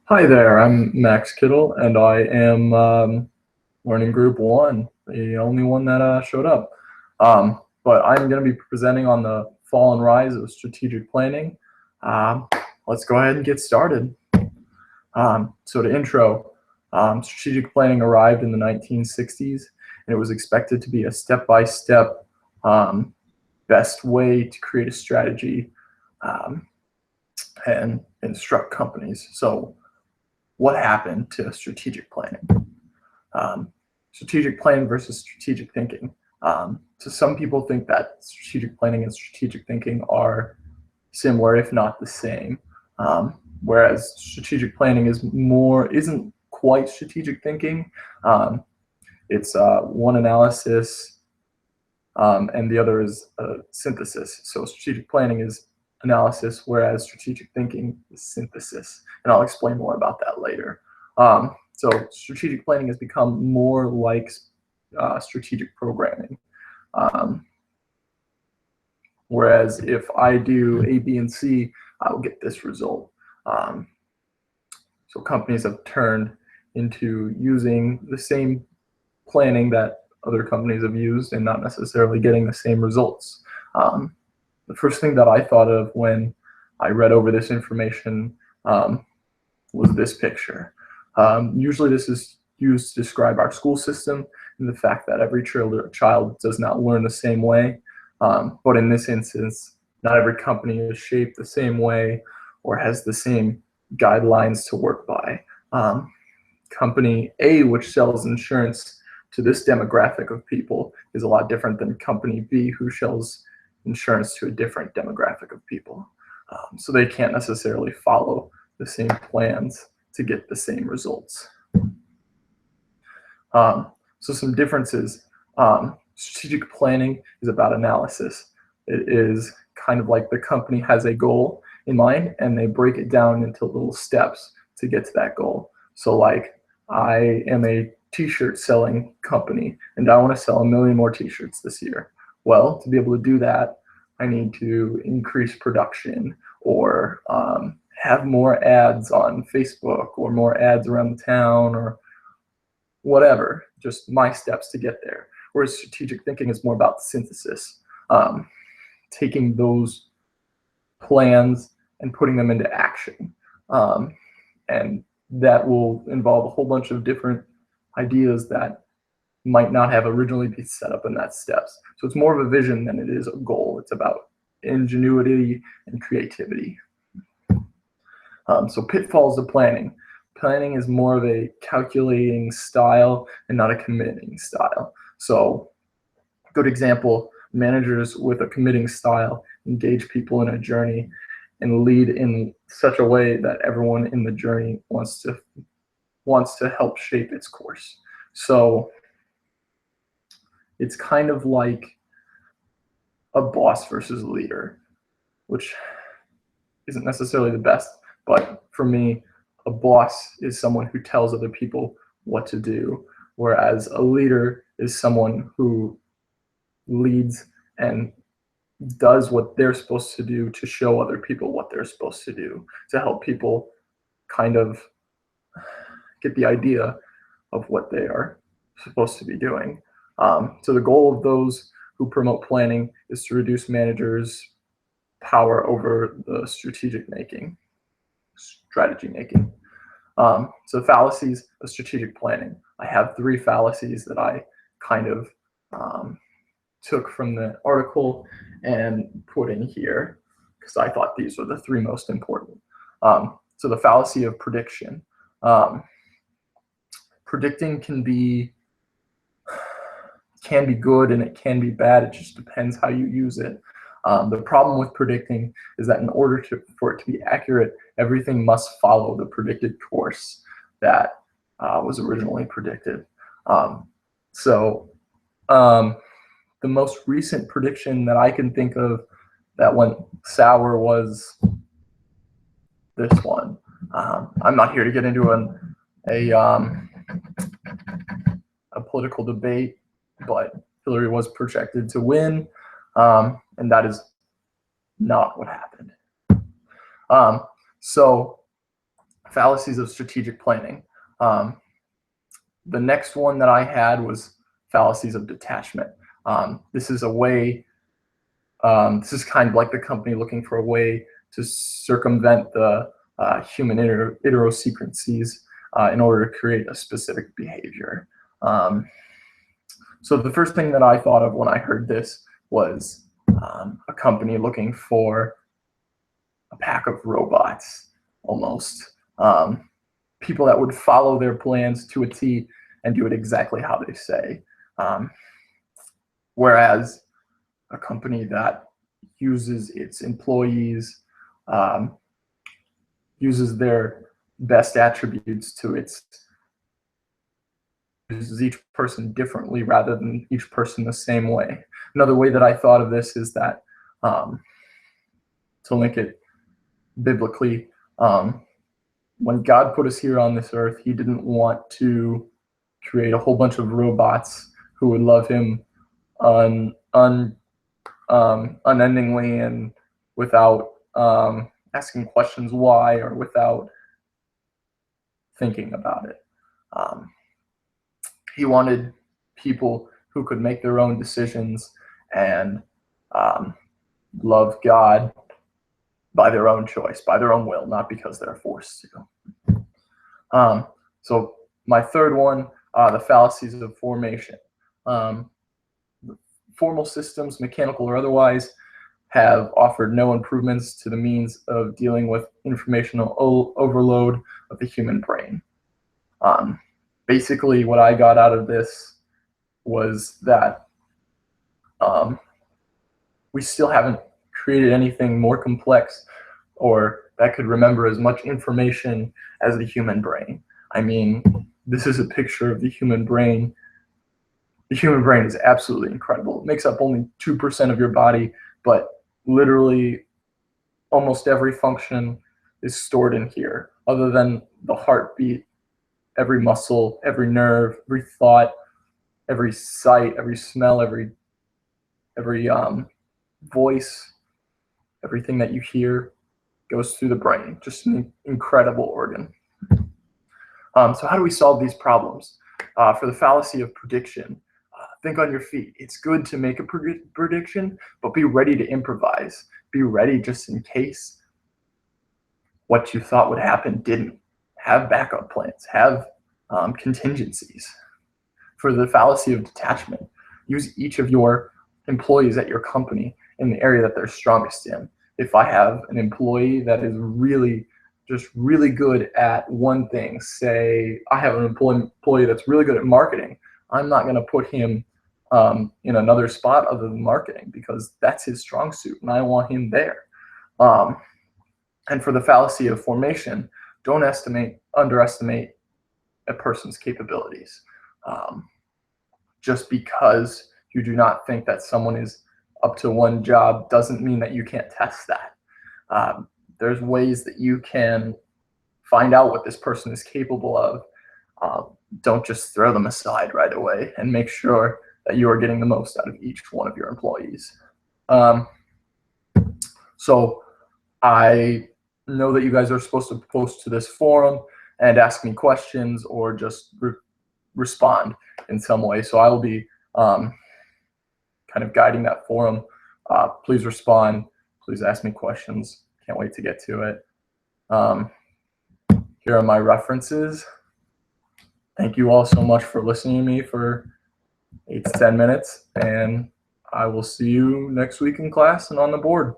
Hi there, I'm Max Kittle, and I am learning Group 1, the only one that showed up. But I'm going to be presenting on the fall and rise of strategic planning. Um, let's go ahead and get started. So to intro, strategic planning arrived in the 1960s, and it was expected to be a step-by-step best way to create a strategy um, and instruct companies. So what happened to strategic planning? Strategic planning versus strategic thinking. So some people think that strategic planning and strategic thinking are similar, if not the same. Whereas strategic planning isn't quite strategic thinking. It's one analysis, and the other is synthesis. So strategic planning is analysis, whereas strategic thinking is synthesis. And I'll explain more about that later. So strategic planning has become more like strategic programming. Whereas if I do A, B, and C, I will get this result. So companies have turned into using the same planning that other companies have used and not necessarily getting the same results. The first thing that I thought of when I read over this information was this picture. Usually this is used to describe our school system and the fact that every child does not learn the same way. But in this instance, not every company is shaped the same way or has the same guidelines to work by. Company A, which sells insurance to this demographic of people, is a lot different than company B, who sells insurance to a different demographic of people. So they can't necessarily follow the same plans to get the same results. So some differences. Strategic planning is about analysis. It is kind of like the company has a goal in mind and they break it down into little steps to get to that goal. So like I am a t-shirt selling company and I want to sell 1 million more t-shirts this year. Well, to be able to do that, I need to increase production or have more ads on Facebook or more ads around the town or whatever, just my steps to get there. Whereas strategic thinking is more about synthesis, taking those plans and putting them into action. And that will involve a whole bunch of different ideas that might not have originally been set up in that steps. So it's more of a vision than it is a goal. It's about ingenuity and creativity. So pitfalls of planning. Planning is more of a calculating style and not a committing style. So good example, managers with a committing style engage people in a journey and lead in such a way that everyone in the journey wants to help shape its course. So it's kind of like a boss versus a leader, which isn't necessarily the best, but for me, a boss is someone who tells other people what to do, whereas a leader is someone who leads and does what they're supposed to do to show other people what they're supposed to do, to help people kind of get the idea of what they are supposed to be doing. So the goal of those who promote planning is to reduce managers' power over the strategy making. So fallacies of strategic planning. I have 3 fallacies that I kind of took from the article and put in here because I thought these were the 3 most important. So the fallacy of prediction. Predicting can be good and it can be bad. It just depends how you use it. The problem with predicting is that in order for it to be accurate, everything must follow the predicted course that was originally predicted. The most recent prediction that I can think of that went sour was this one. I'm not here to get into a political debate, but Hillary was projected to win, and that is not what happened. So fallacies of strategic planning. The next one that I had was fallacies of detachment. This is a way, this is kind of like the company looking for a way to circumvent the human idiosyncrasies in order to create a specific behavior. So the first thing that I thought of when I heard this was a company looking for a pack of robots, almost. People that would follow their plans to a T and do it exactly how they say. Whereas a company that uses its employees, uses their best attributes to its, uses each person differently rather than each person the same way. Another way that I thought of this is that, to link it biblically, when God put us here on this earth, he didn't want to create a whole bunch of robots who would love him unendingly and without asking questions why or without thinking about it. He wanted people who could make their own decisions and love God by their own choice, by their own will, not because they're forced to. So my third one, the fallacies of formation. Formal systems, mechanical or otherwise, have offered no improvements to the means of dealing with informational overload of the human brain. Basically, what I got out of this was that we still haven't created anything more complex or that could remember as much information as the human brain. I mean, this is a picture of the human brain. The human brain is absolutely incredible. It makes up only 2% of your body, but literally almost every function is stored in here, other than the heartbeat, every muscle, every nerve, every thought, every sight, every smell, every voice, everything that you hear goes through the brain. Just an incredible organ. So how do we solve these problems? For the fallacy of prediction, think on your feet. It's good to make a prediction, but be ready to improvise. Be ready just in case what you thought would happen didn't. Have backup plans. Have contingencies. For the fallacy of detachment, use each of your employees at your company in the area that they're strongest in. If I have an employee that is really good at one thing, say I have an employee that's really good at marketing, I'm not going to put him in another spot other than marketing because that's his strong suit and I want him there. And for the fallacy of formation, don't underestimate a person's capabilities. Just because you do not think that someone is up to one job doesn't mean that you can't test that. There's ways that you can find out what this person is capable of. Don't just throw them aside right away, and make sure that you are getting the most out of each one of your employees. So I know that you guys are supposed to post to this forum and ask me questions or just respond in some way. So I will be kind of guiding that forum. Please respond. Please ask me questions. Can't wait to get to it. Here are my references. Thank you all so much for listening to me for 8 to 10 minutes, and I will see you next week in class and on the board.